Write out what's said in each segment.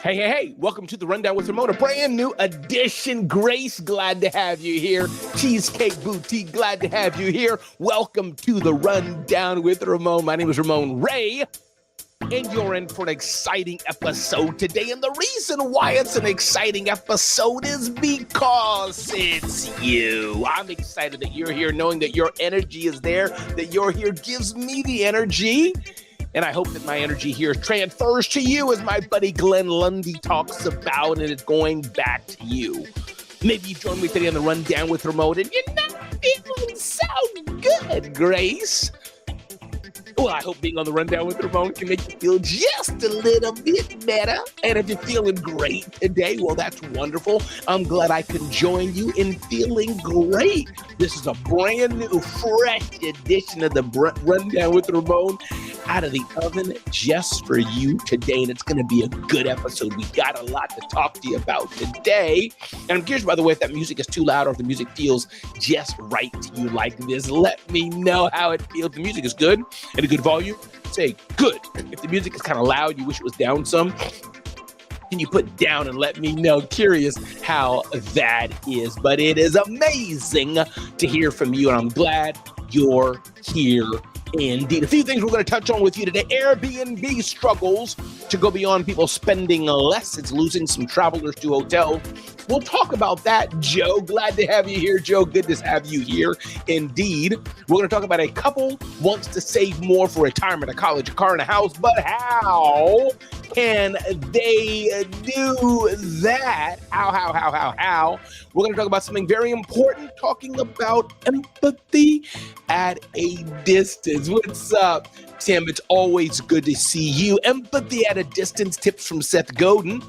Hey, welcome to the Rundown with Ramon, a brand new edition. Grace, glad to have you here. Cheesecake Boutique, glad to have you here. Welcome to the Rundown with Ramon. My name is Ramon Ray, and you're in for an exciting episode today. And the reason why it's an exciting episode is because it's you. I'm excited that you're here, knowing that your energy is there, that you're here gives me the energy. And I hope that my energy here transfers to you as my buddy Glenn Lundy talks about, and it's going back to you. Maybe you join me today on the Rundown with Ramon, and you're not feeling so good, Grace. Well, I hope being on the Rundown with Ramon can make you feel just a little bit better. And if you're feeling great today, well, that's wonderful. I'm glad I can join you in feeling great. This is a brand new, fresh edition of the Rundown with Ramon, out of the oven just for you today. And it's going to be a good episode. We got a lot to talk to you about today. And I'm curious, by the way, if that music is too loud or if the music feels just right to you like this. Let me know how it feels. The music is good and a good volume. Say good. If the music is kind of loud, you wish it was down some, can you put down and let me know? Curious how that is. But it is amazing to hear from you, and I'm glad you're here. Indeed. A few things we're going to touch on with you today. Airbnb struggles to go beyond people spending less. It's losing some travelers to hotels. We'll talk about that, Joe. Glad to have you here, Joe. Good to have you here. Indeed. We're going to talk about a couple wants to save more for retirement, a college, a car, and a house. But how can they do that? How? We're going to talk about something very important, talking about empathy at a distance. What's up, Tim? It's always good to see you. Empathy at a distance, tips from Seth Godin.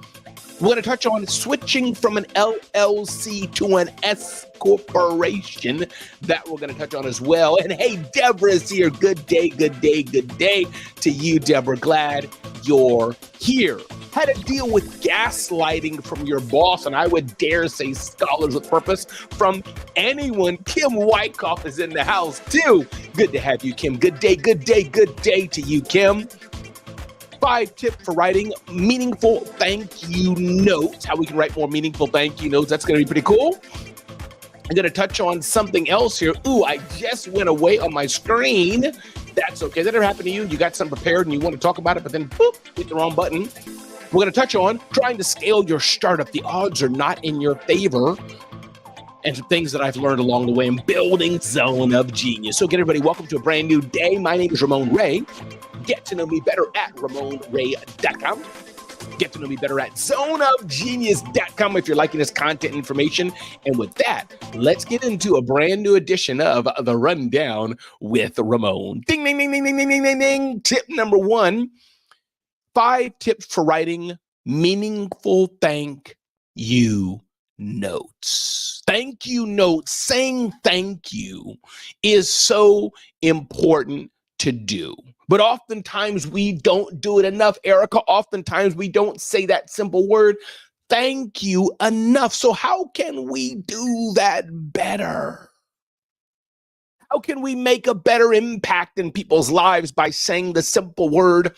We're going to touch on switching from an LLC to an S corporation. That we're going to touch on as well. And hey, Deborah's here. Good day to you, Deborah. Glad you're here. How to deal with gaslighting from your boss, and I would dare say scholars with purpose from anyone. Kim Wyckoff is in the house too. Good to have you, Kim. Good day to you, Kim. 5 tips for writing meaningful thank you notes. How we can write more meaningful thank you notes. That's going to be pretty cool. I'm going to touch on something else here. Ooh, I just went away on my screen. That's okay. That ever happened to you? You got something prepared and you want to talk about it, but then boop, hit the wrong button. We're going to touch on trying to scale your startup. The odds are not in your favor. And some things that I've learned along the way in building Zone of Genius. So again, everybody, welcome to a brand new day. My name is Ramon Ray. Get to know me better at RamonRay.com. Get to know me better at zoneofgenius.com if you're liking this content information. And with that, let's get into a brand new edition of the Rundown with Ramon. Ding, ding, ding, ding, ding, ding, ding, ding, ding. Tip number 1, 5 tips for writing meaningful thank you notes. Thank you notes. Saying thank you is so important to do. But oftentimes we don't do it enough, Erica. Oftentimes we don't say that simple word, thank you, enough. So how can we do that better? How can we make a better impact in people's lives by saying the simple word,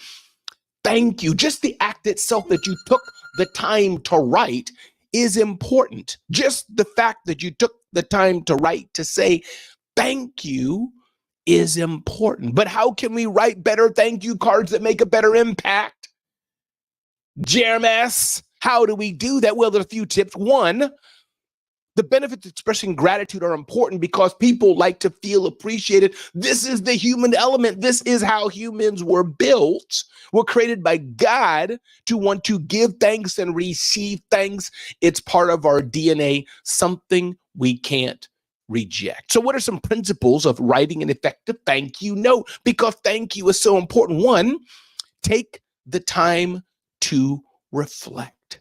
thank you? Just the act itself that you took the time to write is important. Just the fact that you took the time to write, to say thank you, is important. But how can we write better thank you cards that make a better impact? Jeremy, how do we do that? Well, there's a few tips. 1, the benefits of expressing gratitude are important because people like to feel appreciated. This is the human element. This is how humans were built. We're created by God to want to give thanks and receive thanks. It's part of our DNA, something we can't reject. So what are some principles of writing an effective thank you note? Because thank you is so important. 1, take the time to reflect.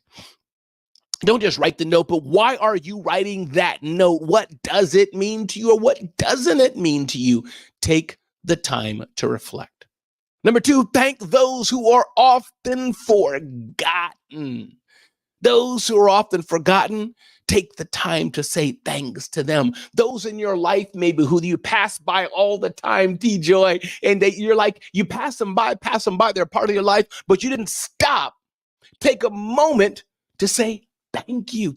Don't just write the note, but why are you writing that note? What does it mean to you, or what doesn't it mean to you? Take the time to reflect. Number 2, thank those who are often forgotten. Those who are often forgotten, take the time to say thanks to them. Those in your life, maybe who you pass by all the time, T-Joy, and you're like, you pass them by, they're part of your life, but you didn't stop Take a moment to say thank you,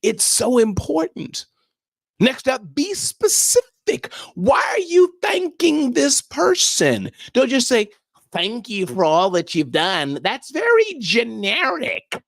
It's so important. Next up, be specific. Why are you thanking this person? Don't just say, thank you for all that you've done. That's very generic.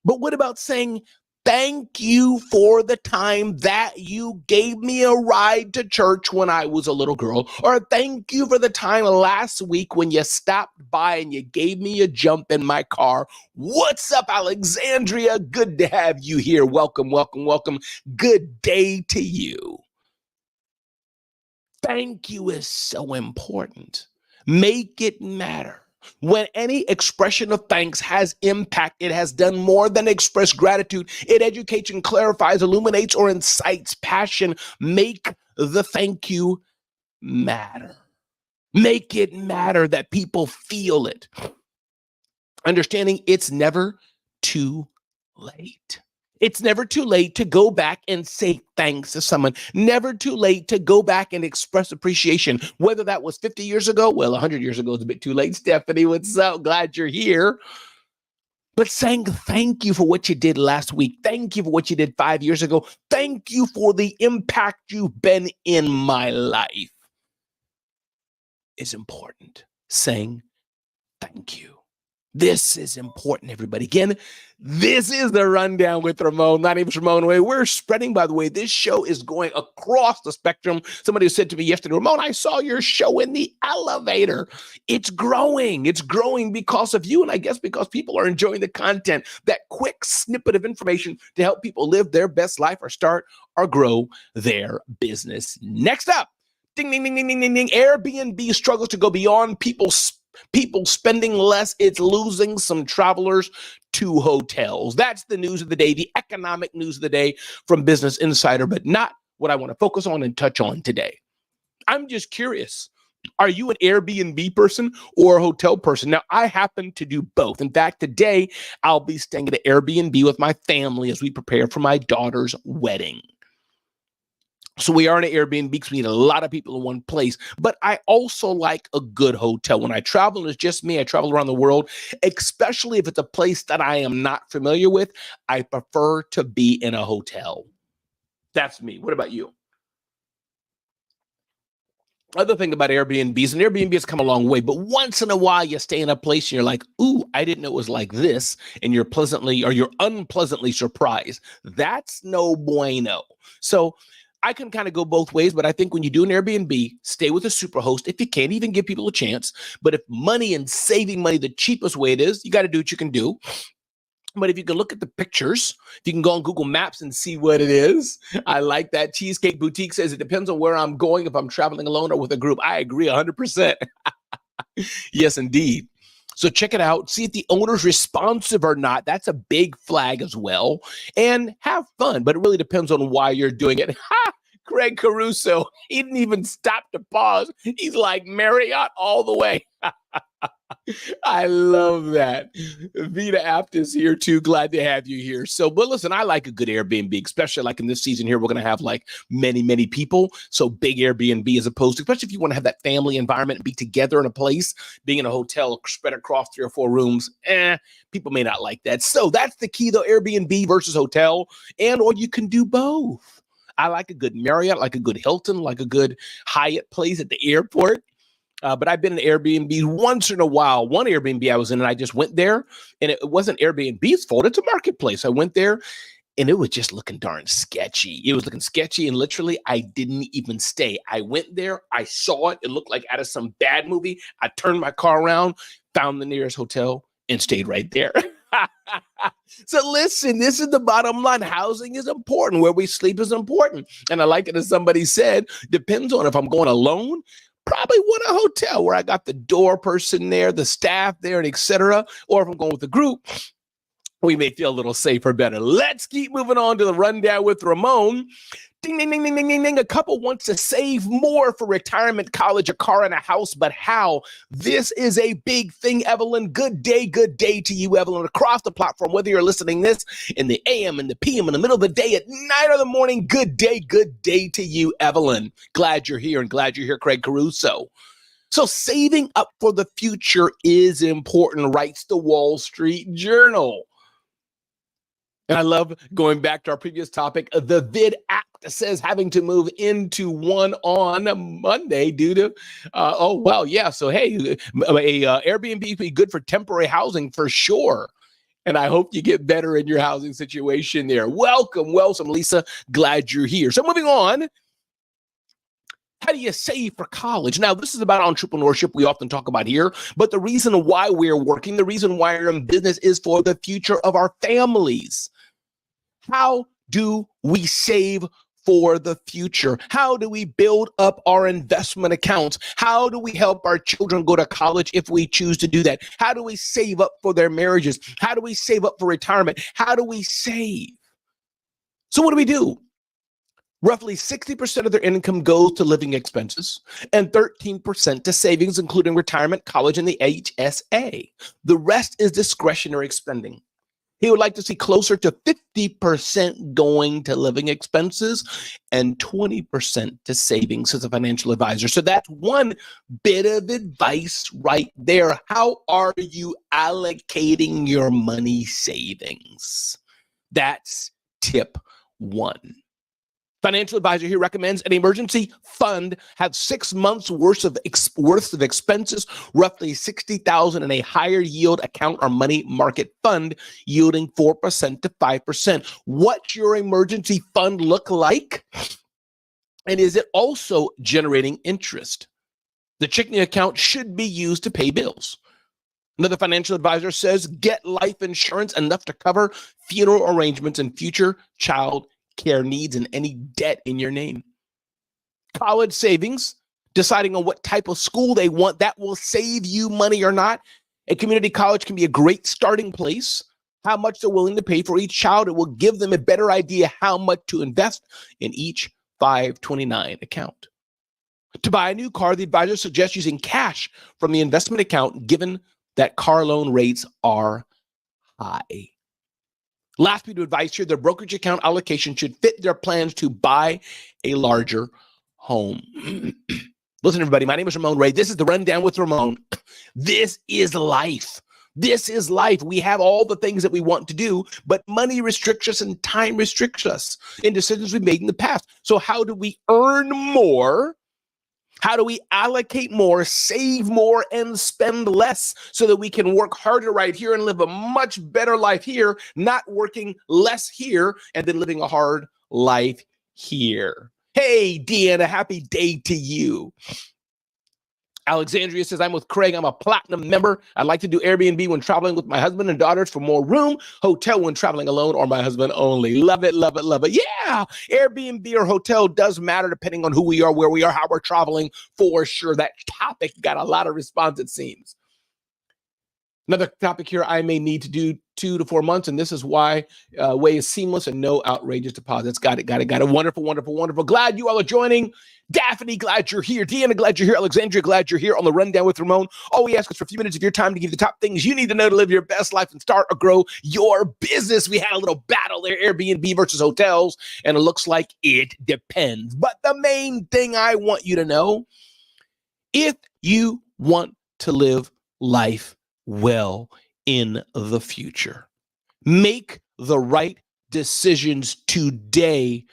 But what about saying, thank you for the time that you gave me a ride to church when I was a little girl, or thank you for the time last week when you stopped by and you gave me a jump in my car. What's up, Alexandria? Good to have you here. Welcome, welcome, welcome. Good day to you. Thank you is so important. Make it matter. When any expression of thanks has impact, it has done more than express gratitude. It educates and clarifies, illuminates, or incites passion. Make the thank you matter. Make it matter that people feel it. Understanding it's never too late. It's never too late to go back and say thanks to someone. Never too late to go back and express appreciation. Whether that was 50 years ago, well, 100 years ago is a bit too late. Stephanie, what's up? Glad you're here. But saying thank you for what you did last week. Thank you for what you did 5 years ago. Thank you for the impact you've been in my life is important. Saying thank you. This is important, everybody. Again, this is the Rundown with Ramon. My name is Ramon. We're spreading, by the way, this show is going across the spectrum. Somebody said to me yesterday, Ramon, I saw your show in the elevator. It's growing. It's growing because of you, and I guess because people are enjoying the content, that quick snippet of information to help people live their best life or start or grow their business. Next up, ding, ding, ding, ding, ding, ding, ding. Airbnb struggles to go beyond people spending less. It's losing some travelers to hotels. That's the news of the day, the economic news of the day from Business Insider, but not what I want to focus on and touch on today. I'm just curious. Are you an Airbnb person or a hotel person? Now, I happen to do both. In fact, today I'll be staying at an Airbnb with my family as we prepare for my daughter's wedding. So we are in an Airbnb because we need a lot of people in one place. But I also like a good hotel. When I travel and it's just me, I travel around the world, especially if it's a place that I am not familiar with, I prefer to be in a hotel. That's me. What about you? Other thing about Airbnbs, and Airbnb has come a long way, but once in a while you stay in a place and you're like, ooh, I didn't know it was like this, and you're unpleasantly surprised. That's no bueno. So I can kind of go both ways, but I think when you do an Airbnb, stay with a superhost if you can, even give people a chance. But if money and saving money, the cheapest way it is, you got to do what you can do. But if you can look at the pictures, if you can go on Google Maps and see what it is, I like that. Cheesecake Boutique says it depends on where I'm going, if I'm traveling alone or with a group. I agree 100%. Yes, indeed. So check it out. See if the owner's responsive or not. That's a big flag as well. And have fun, but it really depends on why you're doing it. Ha! Craig Caruso, he didn't even stop to pause. He's like Marriott all the way. I love that. Vita Apt is here too. Glad to have you here. So, but listen, I like a good Airbnb, especially like in this season here, we're going to have like many, many people. So big Airbnb as opposed to, especially if you want to have that family environment and be together in a place, being in a hotel spread across 3 or 4 rooms, people may not like that. So that's the key though, Airbnb versus hotel, or you can do both. I like a good Marriott, like a good Hilton, like a good Hyatt place at the airport. But I've been in Airbnb once in a while. One Airbnb I was in, and I just went there, and it wasn't Airbnb's fault. It's a marketplace. I went there, and it was just looking darn sketchy. It was looking sketchy, and literally, I didn't even stay. I went there. I saw it. It looked like out of some bad movie. I turned my car around, found the nearest hotel, and stayed right there. So listen, this is the bottom line. Housing is important. Where we sleep is important. And I like it as somebody said, depends on if I'm going alone, probably want a hotel where I got the door person there, the staff there, and etc. Or if I'm going with a group, we may feel a little safer, better. Let's keep moving on to the Rundown with Ramon. Ding, ding, ding, ding, ding, ding, ding. A couple wants to save more for retirement, college, a car, and a house, but how? This is a big thing, Evelyn. Good day to you, Evelyn, across the platform, whether you're listening this in the AM, in the PM, in the middle of the day, at night or the morning. Good day to you, Evelyn. Glad you're here, and glad you're here, Craig Caruso. So saving up for the future is important, writes the Wall Street Journal. And I love going back to our previous topic. The Vid Act says having to move into one on Monday due to, So, hey, Airbnb be good for temporary housing for sure. And I hope you get better in your housing situation there. Welcome, Lisa. Glad you're here. So moving on. How do you save for college? Now, this is about entrepreneurship we often talk about here, but the reason why we're working, the reason why we're in business is for the future of our families. How do we save for the future? How do we build up our investment accounts? How do we help our children go to college if we choose to do that? How do we save up for their marriages? How do we save up for retirement? How do we save? So what do we do? Roughly 60% of their income goes to living expenses and 13% to savings, including retirement, college, and the HSA. The rest is discretionary spending. He would like to see closer to 50% going to living expenses and 20% to savings as a financial advisor. So that's one bit of advice right there. How are you allocating your money savings? That's tip one. Financial advisor here recommends an emergency fund have 6 months worth of expenses, roughly $60,000 in a higher yield account or money market fund, yielding 4% to 5%. What's your emergency fund look like? And is it also generating interest? The checking account should be used to pay bills. Another financial advisor says get life insurance enough to cover funeral arrangements and future child care needs and any debt in your name. College savings, deciding on what type of school they want, that will save you money or not. A community college can be a great starting place. How much they're willing to pay for each child, it will give them a better idea how much to invest in each 529 account. To buy a new car, the advisor suggests using cash from the investment account, given that car loan rates are high. Last bit of advice here, their brokerage account allocation should fit their plans to buy a larger home. Listen, everybody, my name is Ramon Ray. This is the Rundown with Ramon. This is life. This is life. We have all the things that we want to do, but money restricts us and time restricts us in decisions we made in the past. So how do we earn more? How do we allocate more, save more, and spend less so that we can work harder right here and live a much better life here, not working less here and then living a hard life here? Hey, Deanna, happy day to you. Alexandria says, I'm with Craig. I'm a platinum member. I'd like to do Airbnb when traveling with my husband and daughters for more room, hotel when traveling alone or my husband only. Love it, love it, love it. Yeah, Airbnb or hotel does matter depending on who we are, where we are, how we're traveling, for sure. That topic got a lot of response, it seems. Another topic here, I may need to do 2 to 4 months, and this is why way is seamless and no outrageous deposits. Got it. Wonderful, wonderful, wonderful. Glad you all are joining. Daphne, glad you're here. Deanna, glad you're here. Alexandria, glad you're here on the Rundown with Ramon. All we ask is for a few minutes of your time to give you the top things you need to know to live your best life and start or grow your business. We had a little battle there, Airbnb versus hotels, and it looks like it depends. But the main thing I want you to know, if you want to live life well in the future, make the right decisions today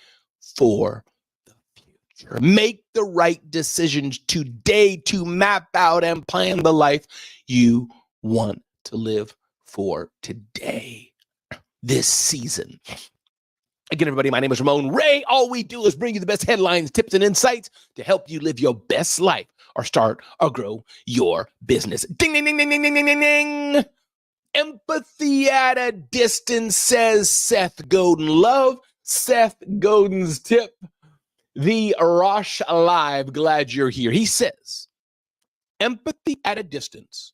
for the future. Make the right decisions today to map out and plan the life you want to live for today, this season. Again, everybody, my name is Ramon Ray. All we do is bring you the best headlines, tips, and insights to help you live your best life or start or grow your business. Ding, ding, ding, ding, ding, ding, ding, ding, ding. Empathy at a distance, says Seth Godin. Love Seth Godin's tip. The Rosh Alive, glad you're here. He says, empathy at a distance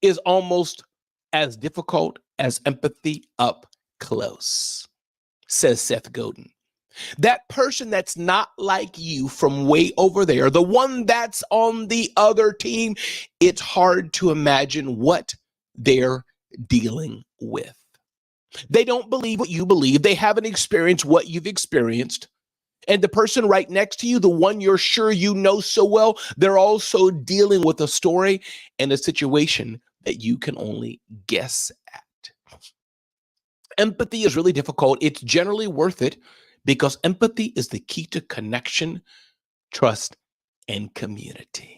is almost as difficult as empathy up close, says Seth Godin. That person that's not like you from way over there, the one that's on the other team, it's hard to imagine what they're dealing with. They don't believe what you believe. They haven't experienced what you've experienced. And the person right next to you, the one you're sure you know so well, they're also dealing with a story and a situation that you can only guess at. Empathy is really difficult. It's generally worth it because empathy is the key to connection, trust, and community.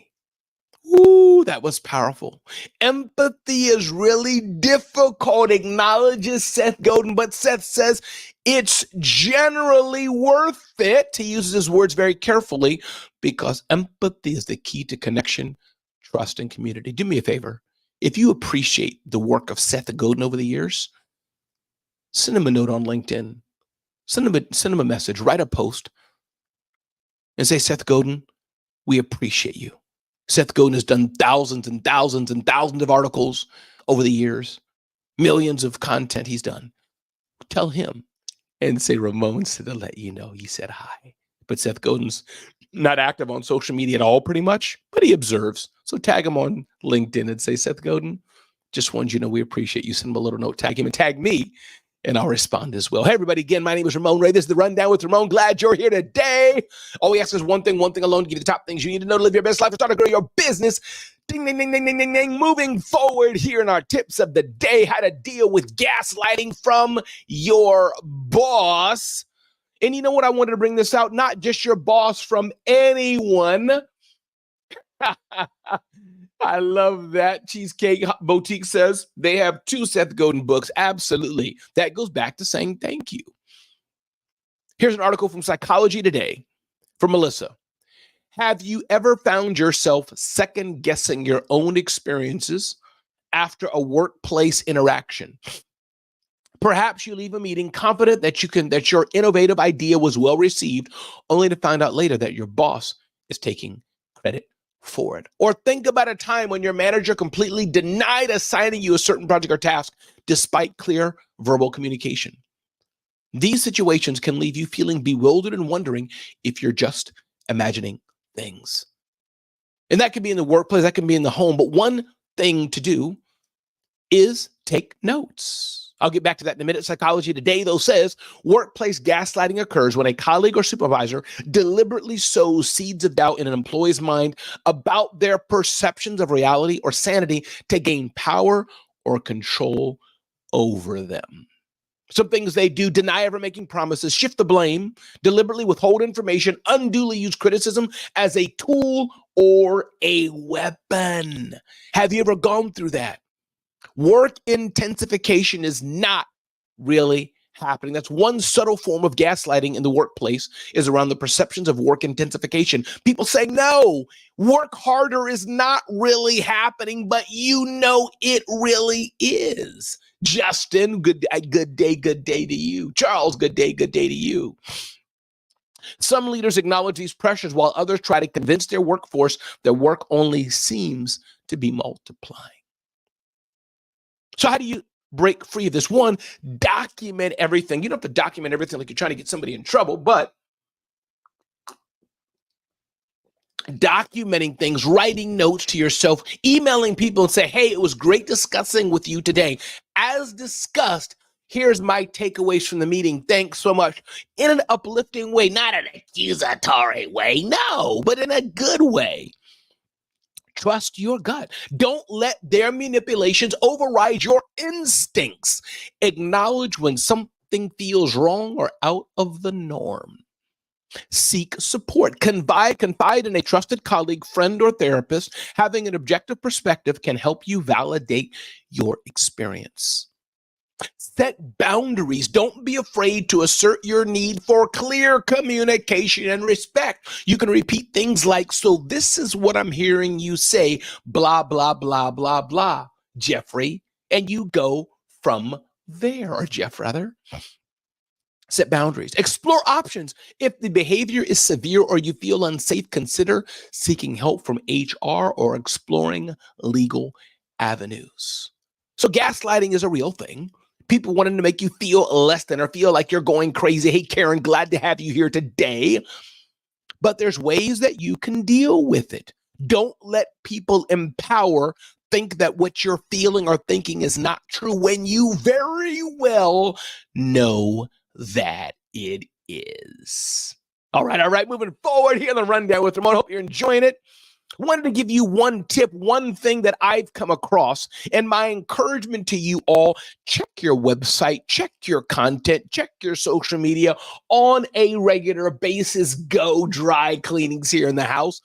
Ooh, that was powerful. Empathy is really difficult, acknowledges Seth Godin, but Seth says it's generally worth it. He uses his words very carefully because empathy is the key to connection, trust, and community. Do me a favor. If you appreciate the work of Seth Godin over the years, send him a note on LinkedIn. Send him a message, write a post, and say, Seth Godin, we appreciate you. Seth Godin has done thousands and thousands and thousands of articles over the years, millions of content he's done. Tell him and say Ramon said to let you know he said hi. But Seth Godin's not active on social media at all, pretty much, but he observes. So tag him on LinkedIn and say, Seth Godin, just wanted you to know we appreciate you. Send him a little note, tag him and tag me, and I'll respond as well. Hey, everybody, again, my name is Ramon Ray. This is The Rundown with Ramon. Glad you're here today. All we ask is one thing alone, to give you the top things you need to know to live your best life, to start to grow your business. Ding, ding, ding, ding, ding, ding, ding. Moving forward here in our tips of the day, how to deal with gaslighting from your boss. And you know what? I wanted to bring this out, not just your boss, from anyone. I love that. Cheesecake Boutique says they have 2 Seth Godin books. Absolutely. That goes back to saying thank you. Here's an article from Psychology Today from Melissa. Have you ever found yourself second guessing your own experiences after a workplace interaction? Perhaps you leave a meeting confident that your innovative idea was well received, only to find out later that your boss is taking credit for it. Or think about a time when your manager completely denied assigning you a certain project or task despite clear verbal communication. These situations can leave you feeling bewildered and wondering if you're just imagining things. And that could be in the workplace, that can be in the home, but one thing to do is take notes. I'll get back to that in a minute. Psychology Today, though, says workplace gaslighting occurs when a colleague or supervisor deliberately sows seeds of doubt in an employee's mind about their perceptions of reality or sanity to gain power or control over them. Some things they do: deny ever making promises, shift the blame, deliberately withhold information, unduly use criticism as a tool or a weapon. Have you ever gone through that? Work intensification is not really happening. That's one subtle form of gaslighting in the workplace, is around the perceptions of work intensification. People say, no, work harder is not really happening, but you know it really is. Justin, good day to you. Charles, good day to you. Some leaders acknowledge these pressures while others try to convince their workforce that work only seems to be multiplying. So how do you break free of this? One, document everything. You don't have to document everything like you're trying to get somebody in trouble, but documenting things, writing notes to yourself, emailing people and say, hey, it was great discussing with you today. As discussed, here's my takeaways from the meeting. Thanks so much. In an uplifting way, not an accusatory way, no, but in a good way. Trust your gut. Don't let their manipulations override your instincts. Acknowledge when something feels wrong or out of the norm. Seek support. Confide in a trusted colleague, friend, or therapist. Having an objective perspective can help you validate your experience. Set boundaries. Don't be afraid to assert your need for clear communication and respect. You can repeat things like, so this is what I'm hearing you say, blah, blah, blah, blah, blah, Jeffrey. And you go from there, or Jeff rather. Set boundaries. Explore options. If the behavior is severe or you feel unsafe, consider seeking help from HR or exploring legal avenues. So gaslighting is a real thing. People wanting to make you feel less than or feel like you're going crazy. Hey, Karen, glad to have you here today. But there's ways that you can deal with it. Don't let people think that what you're feeling or thinking is not true when you very well know that it is. All right. Moving forward here on the Rundown with Ramon. Hope you're enjoying it. Wanted to give you one tip, one thing that I've come across, and my encouragement to you all: check your website, check your content, check your social media on a regular basis. Go dry cleanings here in the house.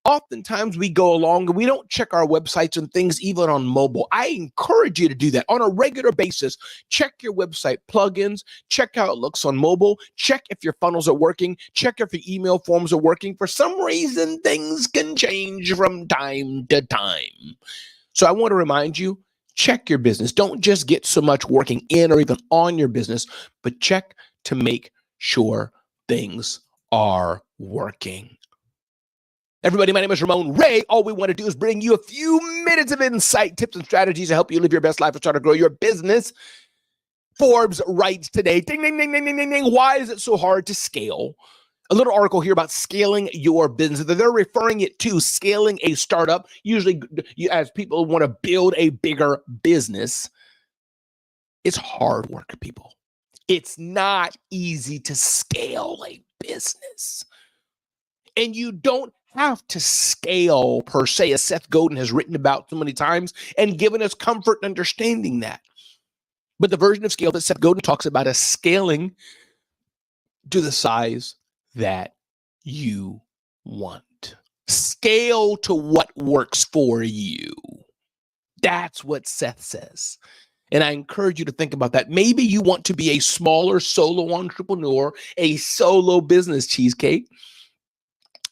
Oftentimes we go along and we don't check our websites and things even on mobile. I encourage you to do that on a regular basis. Check your website plugins, check how it looks on mobile, check if your funnels are working, check if your email forms are working. For some reason, things can change from time to time. So I want to remind you, check your business. Don't just get so much working in or even on your business, but check to make sure things are working. Everybody, my name is Ramon Ray. All we want to do is bring you a few minutes of insight, tips, and strategies to help you live your best life and start to grow your business. Forbes writes today, ding, ding, ding, ding, ding, ding, ding. Why is it so hard to scale? A little article here about scaling your business. They're referring it to scaling a startup, usually as people want to build a bigger business. It's hard work, people. It's not easy to scale a business. And you don't have to scale per se, as Seth Godin has written about so many times and given us comfort and understanding that. But the version of scale that Seth Godin talks about is scaling to the size that you want. Scale to what works for you. That's what Seth says. And I encourage you to think about that. Maybe you want to be a smaller solo entrepreneur, a solo business, Cheesecake,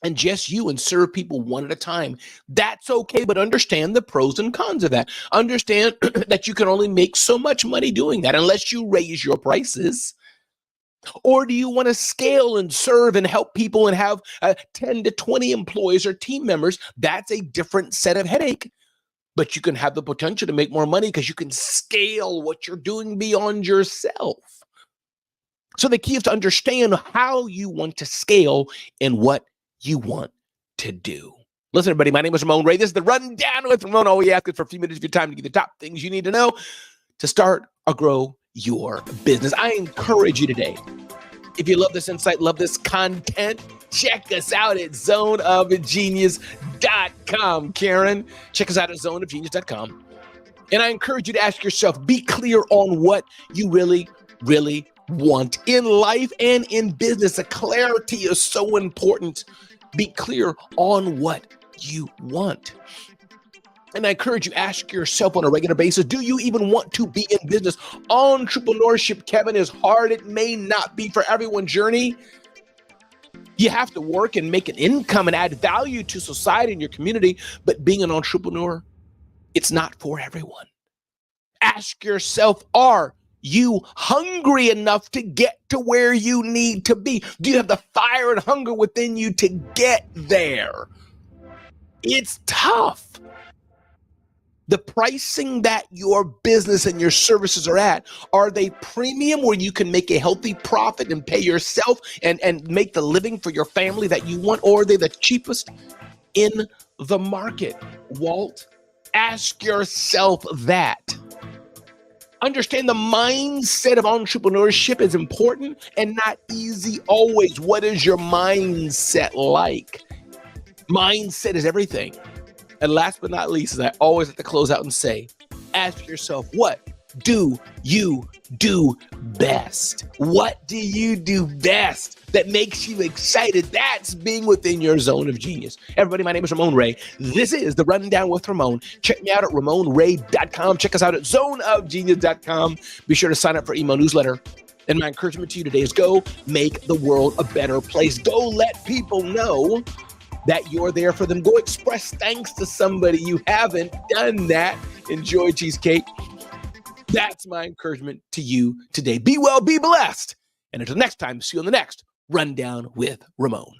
and just you, and serve people one at a time. That's okay, but understand the pros and cons of that. Understand that you can only make so much money doing that unless you raise your prices. Or do you want to scale and serve and help people and have 10 to 20 employees or team members? That's a different set of headache. But you can have the potential to make more money because you can scale what you're doing beyond yourself. So the key is to understand how you want to scale and what you want to do. Listen, everybody, my name is Ramon Ray. This is the Rundown with Ramon. All we ask is for a few minutes of your time to get the top things you need to know to start or grow your business. I encourage you today, if you love this insight, love this content, check us out at zoneofgenius.com. Karen, check us out at zoneofgenius.com. And I encourage you to ask yourself, be clear on what you really want in life and in business. The clarity is so important. Be clear on what you want. And I encourage you, ask yourself on a regular basis, do you even want to be in business? Entrepreneurship, Kevin, is hard. It may not be for everyone's journey. You have to work and make an income and add value to society and your community. But being an entrepreneur, it's not for everyone. Ask yourself, are you hungry enough to get to where you need to be? Do you have the fire and hunger within you to get there? It's tough. The pricing that your business and your services are they premium where you can make a healthy profit and pay yourself and make the living for your family that you want? Or are they the cheapest in the market? Walt, ask yourself that. Understand the mindset of entrepreneurship is important and not easy always. What is your mindset like? Mindset is everything. And last but not least, as I always have to close out and say, ask yourself, what do you do best? What do you do best that makes you excited? That's being within your zone of genius. Everybody, my name is Ramon Ray. This is the Rundown with Ramon. Check me out at RamonRay.com. Check us out at zoneofgenius.com. Be sure to sign up for email newsletter. And my encouragement to you today is go make the world a better place. Go let people know that you're there for them. Go express thanks to somebody. You haven't done that. Enjoy cheesecake. That's my encouragement to you today. Be well, be blessed. And until next time, see you on the next Rundown with Ramon.